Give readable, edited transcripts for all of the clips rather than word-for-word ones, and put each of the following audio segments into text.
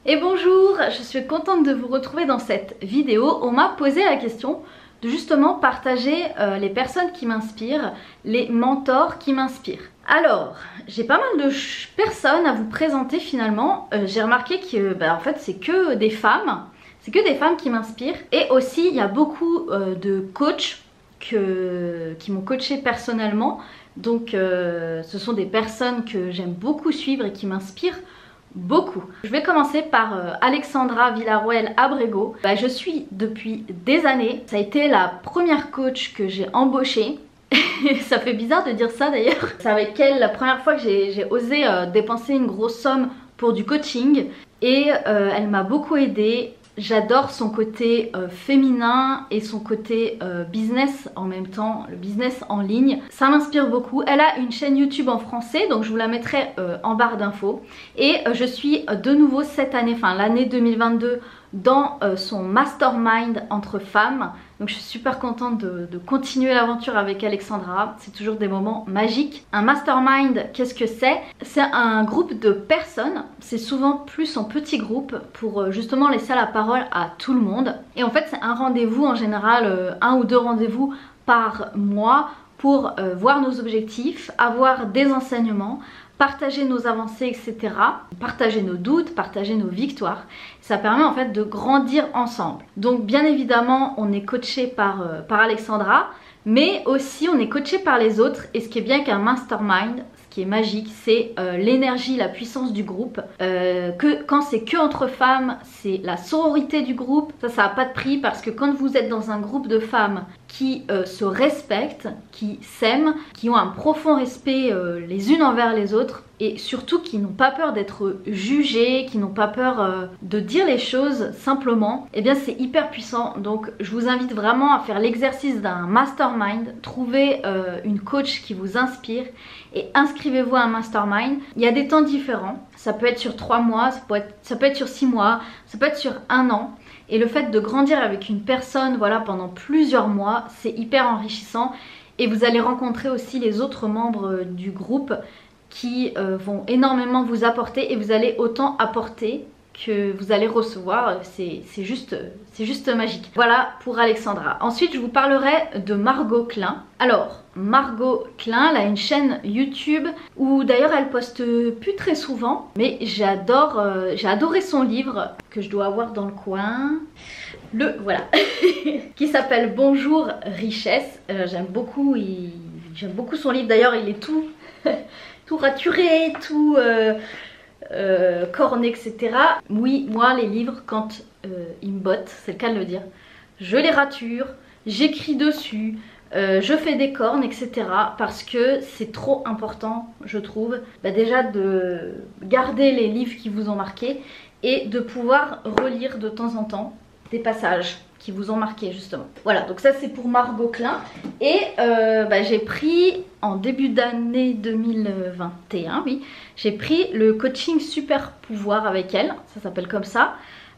Et bonjour, je suis contente de vous retrouver dans cette vidéo. On m'a posé la question de justement partager les personnes qui m'inspirent, les mentors qui m'inspirent. Alors, j'ai pas mal de personnes à vous présenter finalement. J'ai remarqué que en fait c'est que des femmes. C'est que des femmes qui m'inspirent. Et aussi il y a beaucoup de coachs qui m'ont coaché personnellement. Donc ce sont des personnes que j'aime beaucoup suivre et qui m'inspirent beaucoup. Je vais commencer par Alexandra Villarroel Abrego. Je suis depuis des années. Ça a été la première coach que j'ai embauchée. Ça fait bizarre de dire ça d'ailleurs. C'est avec elle la première fois que j'ai osé dépenser une grosse somme pour du coaching. Et elle m'a beaucoup aidée. J'adore son côté féminin et son côté business en même temps, le business en ligne. Ça m'inspire beaucoup. Elle a une chaîne YouTube en français, donc je vous la mettrai en barre d'infos. Et je suis de nouveau cette année, enfin l'année 2022, dans son mastermind entre femmes. Donc je suis super contente de continuer l'aventure avec Alexandra. C'est toujours des moments magiques. Un mastermind, qu'est-ce que c'est? C'est un groupe de personnes. C'est souvent plus en petits groupes pour justement laisser la parole à tout le monde. Et en fait c'est un rendez-vous en général, un ou deux rendez-vous par mois pour voir nos objectifs, avoir des enseignements, partager nos avancées, etc. Partager nos doutes, partager nos victoires. Ça permet en fait de grandir ensemble. Donc bien évidemment, on est coaché par Alexandra, mais aussi on est coaché par les autres. Et ce qui est bien qu'un mastermind, ce qui est magique, c'est l'énergie, la puissance du groupe. Quand c'est que entre femmes, c'est la sororité du groupe. Ça n'a pas de prix parce que quand vous êtes dans un groupe de femmes qui se respectent, qui s'aiment, qui ont un profond respect les unes envers les autres et surtout qui n'ont pas peur d'être jugées, qui n'ont pas peur de dire les choses simplement, et bien c'est hyper puissant. Donc je vous invite vraiment à faire l'exercice d'un mastermind, trouver une coach qui vous inspire et inscrivez-vous à un mastermind. Il y a des temps différents, ça peut être sur 3 mois, ça peut être sur 6 mois, ça peut être sur 1 an. Et le fait de grandir avec une personne voilà, pendant plusieurs mois, c'est hyper enrichissant. Et vous allez rencontrer aussi les autres membres du groupe qui vont énormément vous apporter. Et vous allez autant apporter que vous allez recevoir. C'est juste magique. Voilà pour Alexandra. Ensuite, je vous parlerai de Margot Klein. Alors, Margot Klein, elle a une chaîne YouTube où d'ailleurs elle poste plus très souvent. Mais j'ai adoré son livre que je dois avoir dans le coin. Voilà. Qui s'appelle Bonjour Richesse. J'aime beaucoup son livre. D'ailleurs, il est tout, tout raturé, tout... corné, etc. Oui, moi les livres quand ils me bottent, c'est le cas de le dire, je les rature, j'écris dessus, je fais des cornes, etc. parce que c'est trop important, je trouve, déjà de garder les livres qui vous ont marqué et de pouvoir relire de temps en temps des passages qui vous ont marqué justement. Voilà, donc ça c'est pour Margot Klein. Et j'ai pris en début d'année 2021, oui, j'ai pris le coaching super pouvoir avec elle, ça s'appelle comme ça.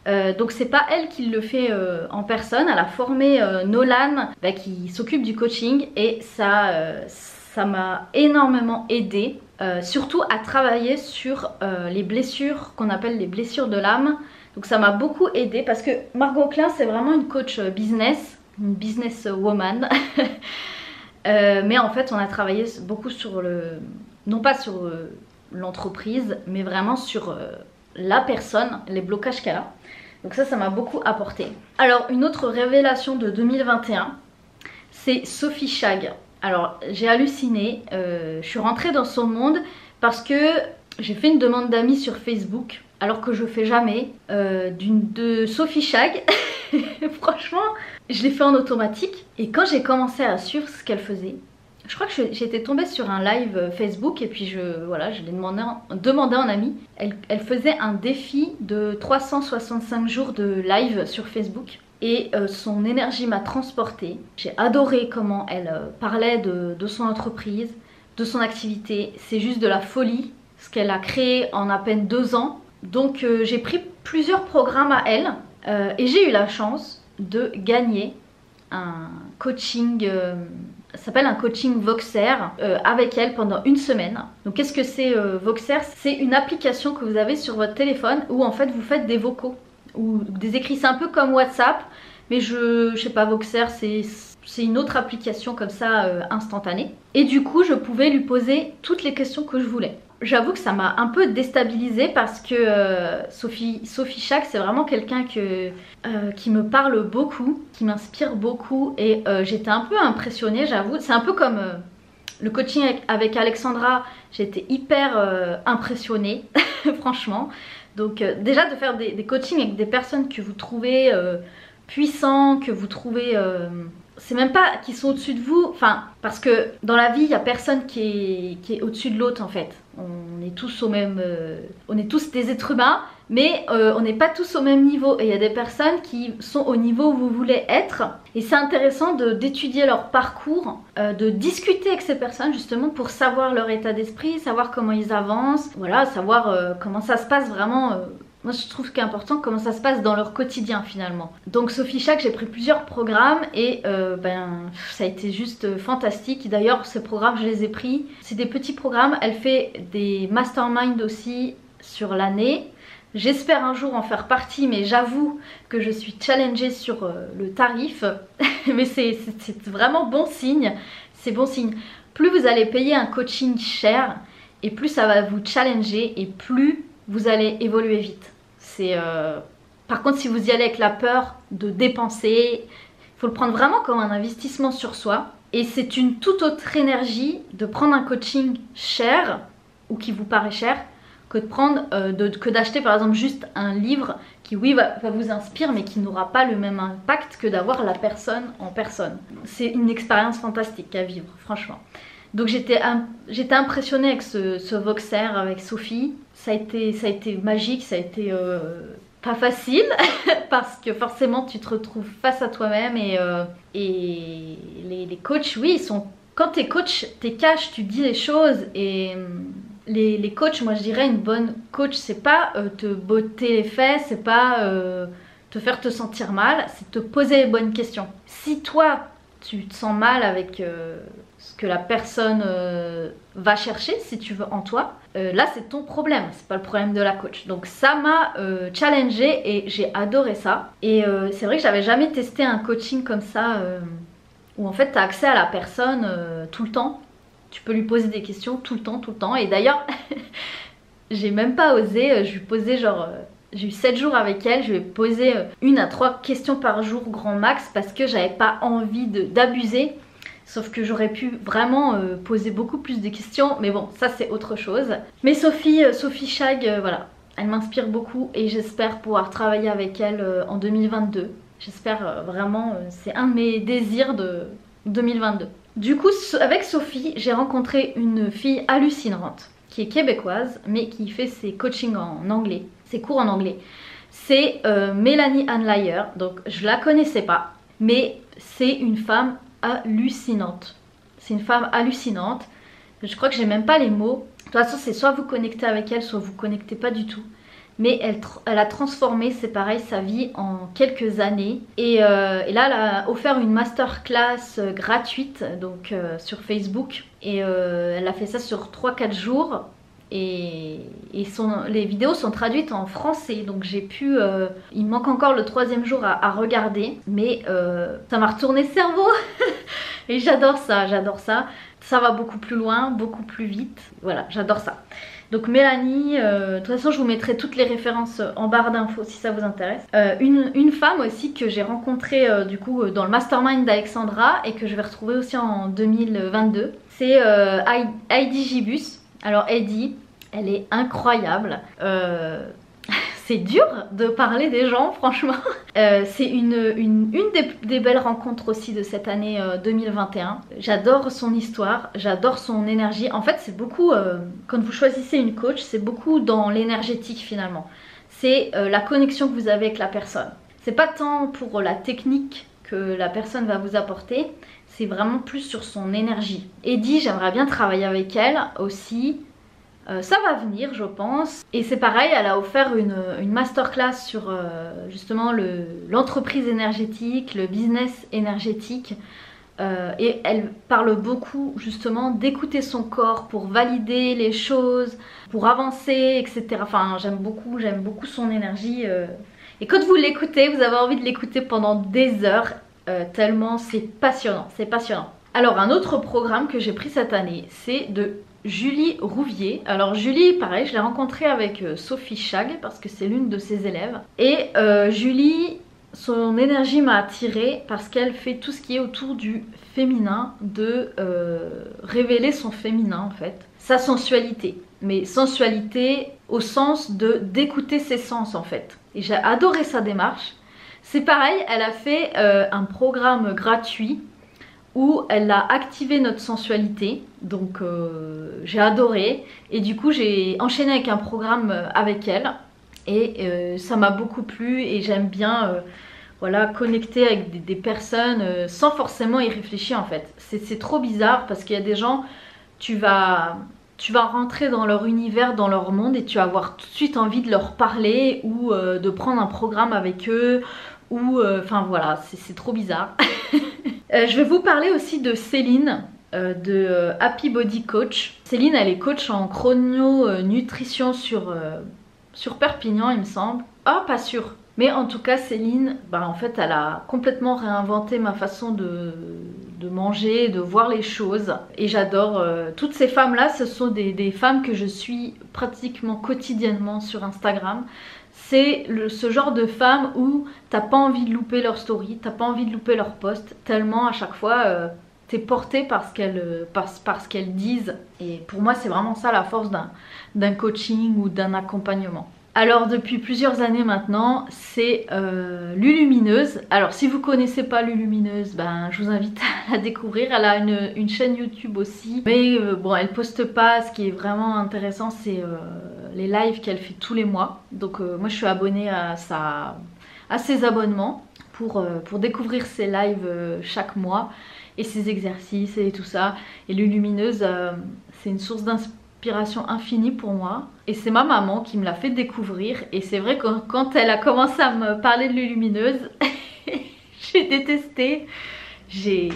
Donc c'est pas elle qui le fait en personne, elle a formé Nolan qui s'occupe du coaching et ça m'a énormément aidé, surtout à travailler sur les blessures qu'on appelle les blessures de l'âme. Donc ça m'a beaucoup aidé parce que Margot Klein c'est vraiment une coach business, une business woman. Mais en fait on a travaillé beaucoup sur non pas sur l'entreprise, mais vraiment sur la personne, les blocages qu'elle a. Donc ça m'a beaucoup apporté. Alors une autre révélation de 2021, c'est Sophie Chag. Alors j'ai halluciné, je suis rentrée dans son monde parce que j'ai fait une demande d'amis sur Facebook. Alors que je fais jamais, de Sophie Chag. Franchement, je l'ai fait en automatique. Et quand j'ai commencé à suivre ce qu'elle faisait, je crois que j'étais tombée sur un live Facebook et puis je l'ai demandé en ami. Elle faisait un défi de 365 jours de live sur Facebook. Et son énergie m'a transportée. J'ai adoré comment elle parlait de son entreprise, de son activité. C'est juste de la folie ce qu'elle a créé en à peine 2 ans. Donc j'ai pris plusieurs programmes à elle et j'ai eu la chance de gagner un coaching Ça s'appelle un coaching Voxer avec elle pendant une semaine. Donc qu'est-ce que c'est Voxer? C'est une application que vous avez sur votre téléphone où en fait vous faites des vocaux ou des écrits. C'est un peu comme WhatsApp, mais je sais pas, Voxer c'est une autre application comme ça instantanée. Et du coup je pouvais lui poser toutes les questions que je voulais. J'avoue que ça m'a un peu déstabilisée parce que Sophie Chak, c'est vraiment quelqu'un qui me parle beaucoup, qui m'inspire beaucoup et j'étais un peu impressionnée, j'avoue. C'est un peu comme le coaching avec Alexandra, j'étais hyper impressionnée, franchement. Donc déjà de faire des coachings avec des personnes que vous trouvez puissants, que vous trouvez... c'est même pas qu'ils sont au-dessus de vous, enfin, parce que dans la vie, il n'y a personne qui est au-dessus de l'autre en fait. On est tous au même... on est tous des êtres humains, mais on n'est pas tous au même niveau. Et il y a des personnes qui sont au niveau où vous voulez être. Et c'est intéressant d'étudier leur parcours, de discuter avec ces personnes justement pour savoir leur état d'esprit, savoir comment ils avancent, voilà, savoir comment ça se passe vraiment... moi je trouve qu'important comment ça se passe dans leur quotidien finalement. Donc Sophie Chak, j'ai pris plusieurs programmes et ça a été juste fantastique. D'ailleurs ces programmes je les ai pris, c'est des petits programmes, elle fait des masterminds aussi sur l'année. J'espère un jour en faire partie, mais j'avoue que je suis challengée sur le tarif. Mais c'est vraiment bon signe, c'est bon signe. Plus vous allez payer un coaching cher et plus ça va vous challenger et plus vous allez évoluer vite. Par contre si vous y allez avec la peur de dépenser, il faut le prendre vraiment comme un investissement sur soi. Et c'est une toute autre énergie de prendre un coaching cher ou qui vous paraît cher que de prendre, que d'acheter par exemple juste un livre qui oui va vous inspirer mais qui n'aura pas le même impact que d'avoir la personne en personne. C'est une expérience fantastique à vivre franchement. Donc j'étais impressionnée avec ce Voxer avec Sophie. Ça a été magique, ça a été pas facile parce que forcément tu te retrouves face à toi-même et les coachs, oui, ils sont... Quand t'es coach, t'es cash, tu dis les choses et les coachs, moi je dirais une bonne coach, c'est pas te botter les fesses, c'est pas te faire te sentir mal, c'est te poser les bonnes questions. Si toi tu te sens mal avec ce que la personne va chercher, si tu veux, en toi, là c'est ton problème, c'est pas le problème de la coach. Donc ça m'a challengée et j'ai adoré ça. Et c'est vrai que j'avais jamais testé un coaching comme ça où en fait tu as accès à la personne tout le temps. Tu peux lui poser des questions tout le temps. Et d'ailleurs, j'ai même pas osé, je lui posais genre... j'ai eu 7 jours avec elle, je lui ai posé 1 à 3 questions par jour grand max parce que j'avais pas envie d'abuser. Sauf que j'aurais pu vraiment poser beaucoup plus de questions, mais bon, ça c'est autre chose. Mais Sophie Chak, voilà, elle m'inspire beaucoup et j'espère pouvoir travailler avec elle en 2022. J'espère vraiment, c'est un de mes désirs de 2022. Du coup, avec Sophie, j'ai rencontré une fille hallucinante qui est québécoise, mais qui fait ses coachings en anglais, ses cours en anglais. C'est Mélanie Anlayer, donc je la connaissais pas, mais c'est une femme hallucinante. C'est une femme hallucinante. Je crois que j'ai même pas les mots. De toute façon, c'est soit vous connectez avec elle, soit vous connectez pas du tout. Mais elle a transformé, c'est pareil, sa vie en quelques années. Et là, elle a offert une masterclass gratuite donc sur Facebook. Et elle a fait ça sur 3-4 jours. Et les vidéos sont traduites en français. Donc j'ai pu... il me manque encore le 3e jour à regarder. Mais ça m'a retourné le cerveau. Et j'adore ça, j'adore ça. Ça va beaucoup plus loin, beaucoup plus vite. Voilà, j'adore ça. Donc Mélanie, de toute façon je vous mettrai toutes les références en barre d'infos si ça vous intéresse. Une femme aussi que j'ai rencontrée du coup dans le mastermind d'Alexandra et que je vais retrouver aussi en 2022. C'est Heidi Gibus. Alors Heidi, elle est incroyable. C'est dur de parler des gens franchement. C'est une des belles rencontres aussi de cette année 2021. J'adore son histoire, j'adore son énergie. En fait c'est beaucoup, quand vous choisissez une coach, c'est beaucoup dans l'énergétique finalement. C'est la connexion que vous avez avec la personne. C'est pas tant pour la technique que la personne va vous apporter, c'est vraiment plus sur son énergie. Heidi, j'aimerais bien travailler avec elle aussi. Ça va venir je pense. Et c'est pareil, elle a offert une masterclass sur justement l'entreprise énergétique, le business énergétique. Et elle parle beaucoup justement d'écouter son corps pour valider les choses, pour avancer, etc. Enfin, j'aime beaucoup son énergie. Et quand vous l'écoutez, vous avez envie de l'écouter pendant des heures, tellement c'est passionnant, c'est passionnant. Alors un autre programme que j'ai pris cette année, c'est de Julie Rouvier. Alors Julie, pareil, je l'ai rencontrée avec Sophie Chag parce que c'est l'une de ses élèves. Et Julie, son énergie m'a attirée parce qu'elle fait tout ce qui est autour du féminin, de révéler son féminin en fait, sa sensualité. Mais sensualité au sens de d'écouter ses sens en fait. Et j'ai adoré sa démarche. C'est pareil, elle a fait un programme gratuit où elle a activé notre sensualité, donc j'ai adoré, et du coup j'ai enchaîné avec un programme avec elle, et ça m'a beaucoup plu, et j'aime bien voilà, connecter avec des personnes sans forcément y réfléchir en fait. C'est trop bizarre parce qu'il y a des gens, tu vas rentrer dans leur univers, dans leur monde, et tu vas avoir tout de suite envie de leur parler ou de prendre un programme avec eux, ou enfin voilà, c'est trop bizarre. Je vais vous parler aussi de Céline de Happy Body Coach. Céline, elle est coach en chrono-nutrition sur Perpignan, il me semble. Ah, pas sûr. Mais en tout cas, Céline, bah, en fait, elle a complètement réinventé ma façon de manger, de voir les choses. Et j'adore. Toutes ces femmes-là, ce sont des femmes que je suis pratiquement quotidiennement sur Instagram. C'est ce genre de femmes où t'as pas envie de louper leur story, t'as pas envie de louper leur post, tellement à chaque fois t'es porté par ce qu'elles disent. Et pour moi c'est vraiment ça la force d'un coaching ou d'un accompagnement. Alors depuis plusieurs années maintenant, c'est Lulumineuse. Alors si vous connaissez pas Lulumineuse, ben, je vous invite à la découvrir. Elle a une chaîne YouTube aussi. Mais bon, elle poste pas. Ce qui est vraiment intéressant, c'est les lives qu'elle fait tous les mois. Donc moi je suis abonnée à ses abonnements pour découvrir ses lives chaque mois. Et ses exercices et tout ça. Et Lulumineuse, c'est une source d'inspiration infinie pour moi, et c'est ma maman qui me l'a fait découvrir. Et c'est vrai que quand elle a commencé à me parler de Lulumineuse, j'ai détesté, j'ai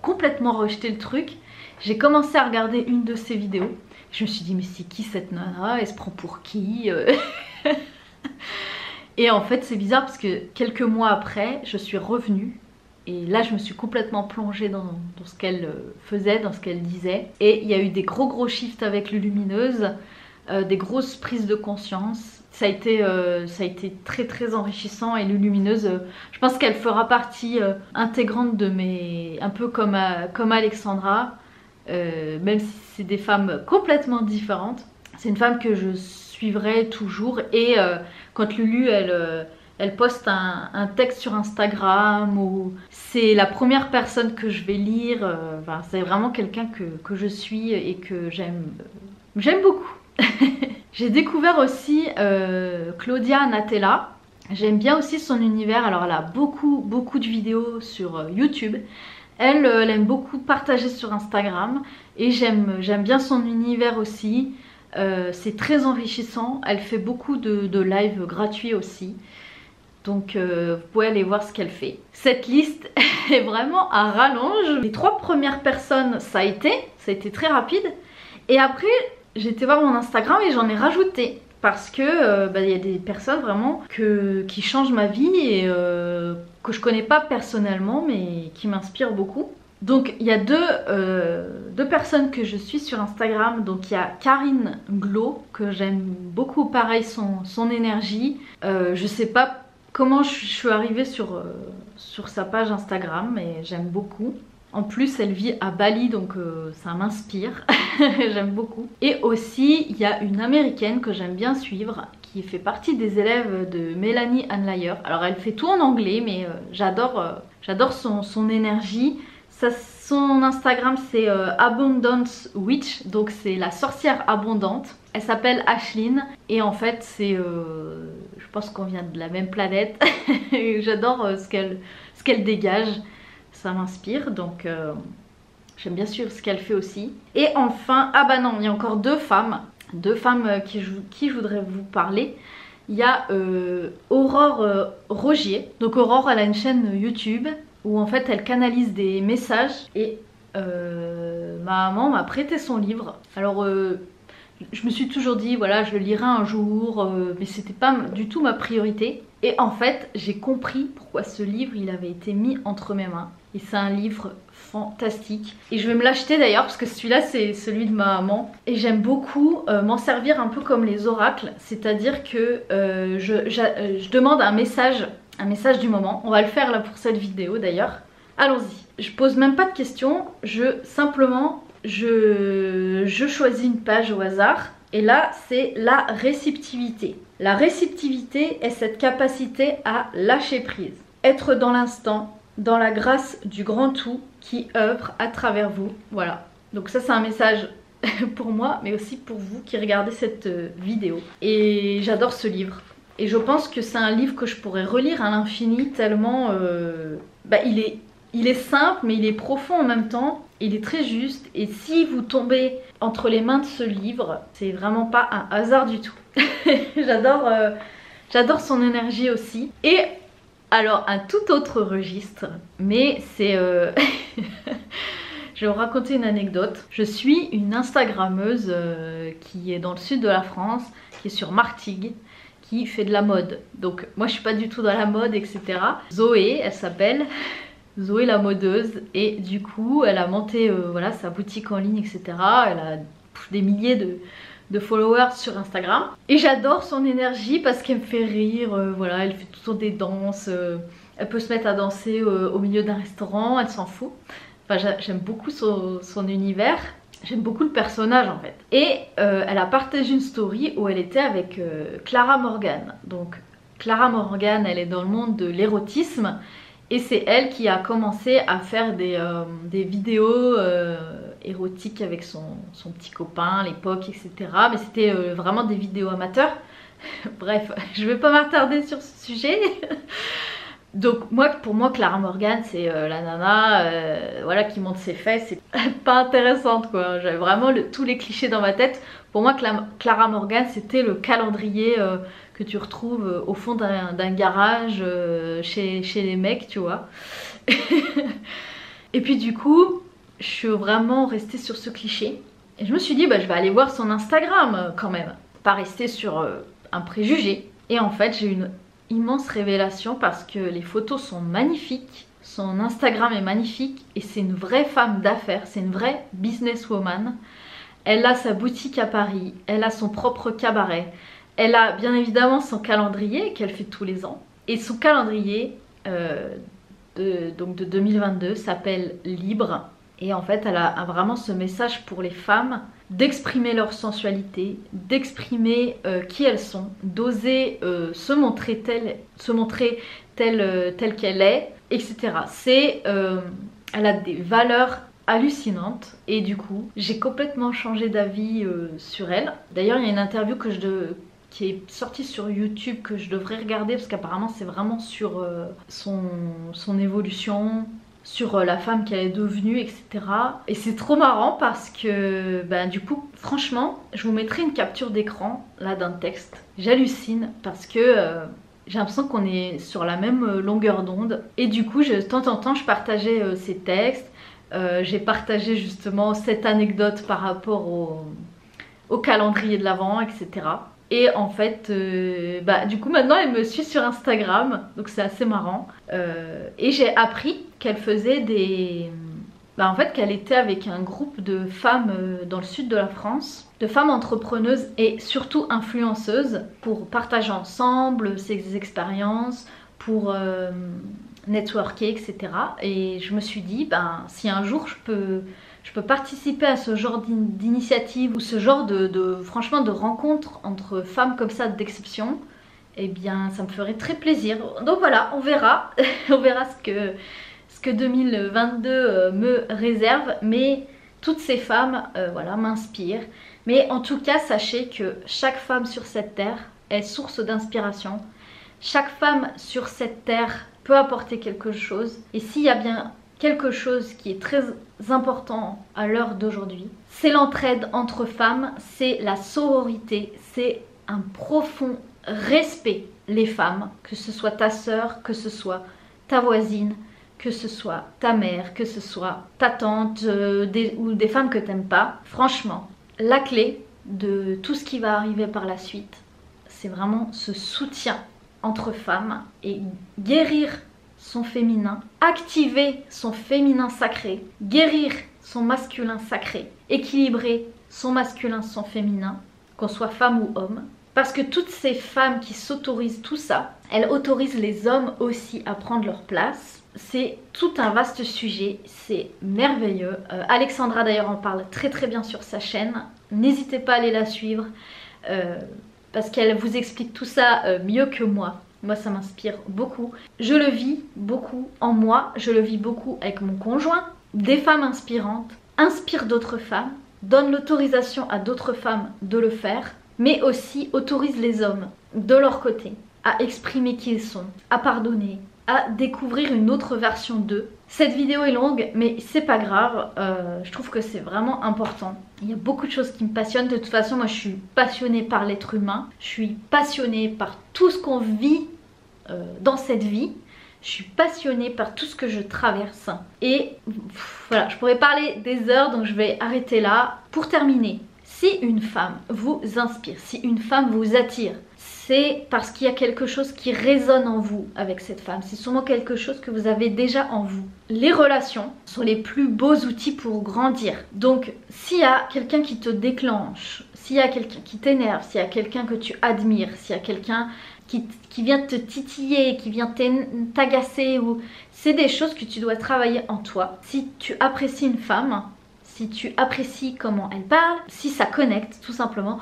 complètement rejeté le truc. J'ai commencé à regarder une de ses vidéos, je me suis dit mais c'est qui cette nana, elle se prend pour qui? Et en fait c'est bizarre parce que quelques mois après je suis revenue. Et là je me suis complètement plongée dans ce qu'elle faisait, dans ce qu'elle disait. Et il y a eu des gros shifts avec Lulumineuse, des grosses prises de conscience. Ça a été très enrichissant. Et Lulumineuse, je pense qu'elle fera partie intégrante de mes... Un peu comme Alexandra, même si c'est des femmes complètement différentes. C'est une femme que je suivrai toujours. Et quand Lulu, elle poste un texte sur Instagram, ou c'est la première personne que je vais lire. Enfin, c'est vraiment quelqu'un que je suis et que j'aime beaucoup. J'ai découvert aussi Claudia Natella. J'aime bien aussi son univers. Alors elle a beaucoup de vidéos sur YouTube. Elle aime beaucoup partager sur Instagram. Et j'aime bien son univers aussi. C'est très enrichissant. Elle fait beaucoup de lives gratuits aussi. Donc vous pouvez aller voir ce qu'elle fait. Cette liste est vraiment à rallonge. Les 3 premières personnes, ça a été très rapide. Et après, j'ai été voir mon Instagram et j'en ai rajouté. Parce que y a des personnes vraiment qui changent ma vie et que je connais pas personnellement, mais qui m'inspirent beaucoup. Donc il y a deux personnes que je suis sur Instagram. Donc il y a Karine Glo, que j'aime beaucoup, pareil, son énergie. Je sais pas comment je suis arrivée sur sa page Instagram, mais j'aime beaucoup. En plus elle vit à Bali, donc ça m'inspire. J'aime beaucoup. Et aussi il y a une américaine que j'aime bien suivre, qui fait partie des élèves de Mélanie Anlayer. Alors elle fait tout en anglais, mais j'adore son énergie. Son Instagram c'est Abundance Witch, donc c'est la sorcière abondante. Elle s'appelle Ashlyn et en fait c'est, je pense qu'on vient de la même planète. J'adore ce qu'elle dégage, ça m'inspire, donc j'aime bien suivre ce qu'elle fait aussi. Et enfin, ah bah non, il y a encore deux femmes qui je voudrais vous parler. Il y a Aurore Rogier. Donc Aurore, elle a une chaîne YouTube où en fait elle canalise des messages et ma maman m'a prêté son livre. Alors je me suis toujours dit voilà je le lirai un jour, mais c'était pas du tout ma priorité. Et en fait j'ai compris pourquoi ce livre il avait été mis entre mes mains. Et c'est un livre fantastique. Et je vais me l'acheter d'ailleurs parce que celui-là c'est celui de ma maman. Et j'aime beaucoup m'en servir un peu comme les oracles. C'est-à-dire que je demande un message du moment. On va le faire là pour cette vidéo d'ailleurs. Allons-y. Je pose même pas de questions. Simplement je choisis une page au hasard. Et là c'est la réceptivité. La réceptivité est cette capacité à lâcher prise. Être dans l'instant, dans la grâce du grand tout qui œuvre à travers vous. Voilà. Donc ça c'est un message pour moi mais aussi pour vous qui regardez cette vidéo. Et j'adore ce livre. Et je pense que c'est un livre que je pourrais relire à l'infini tellement il est simple mais il est profond en même temps. Il est très juste et si vous tombez entre les mains de ce livre, c'est vraiment pas un hasard du tout. J'adore son énergie aussi. Et alors un tout autre registre, mais c'est... Je vais vous raconter une anecdote. Je suis une Instagrammeuse qui est dans le sud de la France, qui est sur Martigues, qui fait de la mode. Donc moi je suis pas du tout dans la mode, etc. Zoé, elle s'appelle... Zoé la modeuse, et du coup elle a monté voilà, sa boutique en ligne, etc. Elle a des milliers de followers sur Instagram et j'adore son énergie parce qu'elle me fait rire, voilà, elle fait tout le temps des danses, elle peut se mettre à danser au milieu d'un restaurant, elle s'en fout. Enfin j'aime beaucoup son univers, j'aime beaucoup le personnage en fait. Et elle a partagé une story où elle était avec Clara Morgan. Donc Clara Morgan, elle est dans le monde de l'érotisme. Et c'est elle qui a commencé à faire des vidéos érotiques avec son petit copain à l'époque, etc. Mais c'était vraiment des vidéos amateurs. Bref, je vais pas m'attarder sur ce sujet. Donc pour moi Clara Morgan c'est la nana voilà, qui monte ses fesses, c'est pas intéressante quoi. J'avais vraiment tous les clichés dans ma tête. Pour moi Clara Morgan c'était le calendrier que tu retrouves au fond d'un garage chez les mecs, tu vois. Et puis du coup je suis vraiment restée sur ce cliché et je me suis dit bah je vais aller voir son Instagram quand même, pas rester sur un préjugé. Et en fait j'ai une immense révélation parce que les photos sont magnifiques, son Instagram est magnifique et c'est une vraie femme d'affaires, c'est une vraie businesswoman. Elle a sa boutique à Paris, elle a son propre cabaret, elle a bien évidemment son calendrier qu'elle fait tous les ans et son calendrier donc de 2022 s'appelle Libre. Et en fait elle a vraiment ce message pour les femmes d'exprimer leur sensualité, d'exprimer qui elles sont, d'oser se montrer telle qu'elle est, etc. Elle a des valeurs hallucinantes et du coup j'ai complètement changé d'avis sur elle. D'ailleurs il y a une interview qui est sortie sur YouTube que je devrais regarder parce qu'apparemment c'est vraiment sur son évolution, sur la femme qu'elle est devenue, etc. Et c'est trop marrant parce que du coup franchement je vous mettrai une capture d'écran là d'un texte. J'hallucine parce que j'ai l'impression qu'on est sur la même longueur d'onde et du coup de temps en temps je partageais ces textes. J'ai partagé justement cette anecdote par rapport au calendrier de l'Avent, etc. Et en fait, du coup maintenant elle me suit sur Instagram, donc c'est assez marrant. Et j'ai appris qu'elle faisait en fait qu'elle était avec un groupe de femmes dans le sud de la France, de femmes entrepreneuses et surtout influenceuses pour partager ensemble ses expériences, pour networker, etc. Et je me suis dit, si un jour je peux participer à ce genre d'initiative ou ce genre franchement de rencontre entre femmes comme ça d'exception, eh bien ça me ferait très plaisir. Donc voilà, on verra, on verra ce que 2022 me réserve, mais toutes ces femmes voilà, m'inspirent. Mais en tout cas, sachez que chaque femme sur cette terre est source d'inspiration. Chaque femme sur cette terre peut apporter quelque chose. Et s'il y a bien quelque chose qui est très important à l'heure d'aujourd'hui, c'est l'entraide entre femmes, c'est la sororité, c'est un profond respect, les femmes, que ce soit ta sœur, que ce soit ta voisine, que ce soit ta mère, que ce soit ta tante ou des femmes que t'aimes pas. Franchement, la clé de tout ce qui va arriver par la suite, c'est vraiment ce soutien entre femmes et guérir son féminin, activer son féminin sacré, guérir son masculin sacré, équilibrer son masculin, son féminin, qu'on soit femme ou homme. Parce que toutes ces femmes qui s'autorisent tout ça, elles autorisent les hommes aussi à prendre leur place. C'est tout un vaste sujet, c'est merveilleux. Alexandra d'ailleurs en parle très très bien sur sa chaîne. N'hésitez pas à aller la suivre parce qu'elle vous explique tout ça mieux que moi. Moi ça m'inspire beaucoup. Je le vis beaucoup en moi, je le vis beaucoup avec mon conjoint. Des femmes inspirantes inspirent d'autres femmes, donnent l'autorisation à d'autres femmes de le faire, mais aussi autorisent les hommes de leur côté à exprimer qui ils sont, à pardonner, à découvrir une autre version d'eux. Cette vidéo est longue, mais c'est pas grave, je trouve que c'est vraiment important. Il y a beaucoup de choses qui me passionnent. De toute façon, moi je suis passionnée par l'être humain, je suis passionnée par tout ce qu'on vit dans cette vie, je suis passionnée par tout ce que je traverse. Et voilà, je pourrais parler des heures, donc je vais arrêter là. Pour terminer, si une femme vous inspire, si une femme vous attire, c'est parce qu'il y a quelque chose qui résonne en vous avec cette femme. C'est sûrement quelque chose que vous avez déjà en vous. Les relations sont les plus beaux outils pour grandir. Donc s'il y a quelqu'un qui te déclenche, s'il y a quelqu'un qui t'énerve, s'il y a quelqu'un que tu admires, s'il y a quelqu'un qui vient te titiller, qui vient t'agacer, ou c'est des choses que tu dois travailler en toi. Si tu apprécies une femme, si tu apprécies comment elle parle, si ça connecte tout simplement,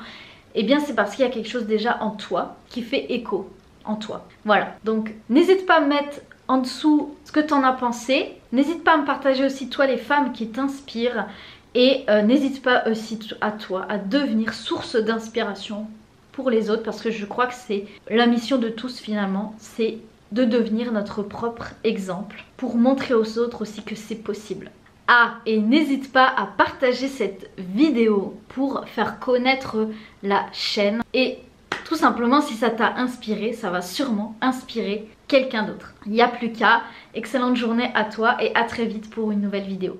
eh bien c'est parce qu'il y a quelque chose déjà en toi qui fait écho en toi. Voilà, donc n'hésite pas à me mettre en dessous ce que tu en as pensé. N'hésite pas à me partager aussi toi les femmes qui t'inspirent. Et n'hésite pas aussi à toi à devenir source d'inspiration pour les autres, parce que je crois que c'est la mission de tous finalement, c'est de devenir notre propre exemple pour montrer aux autres aussi que c'est possible. Ah, et n'hésite pas à partager cette vidéo pour faire connaître la chaîne. Et tout simplement, si ça t'a inspiré, ça va sûrement inspirer quelqu'un d'autre. Il n'y a plus qu'à. Excellente journée à toi et à très vite pour une nouvelle vidéo.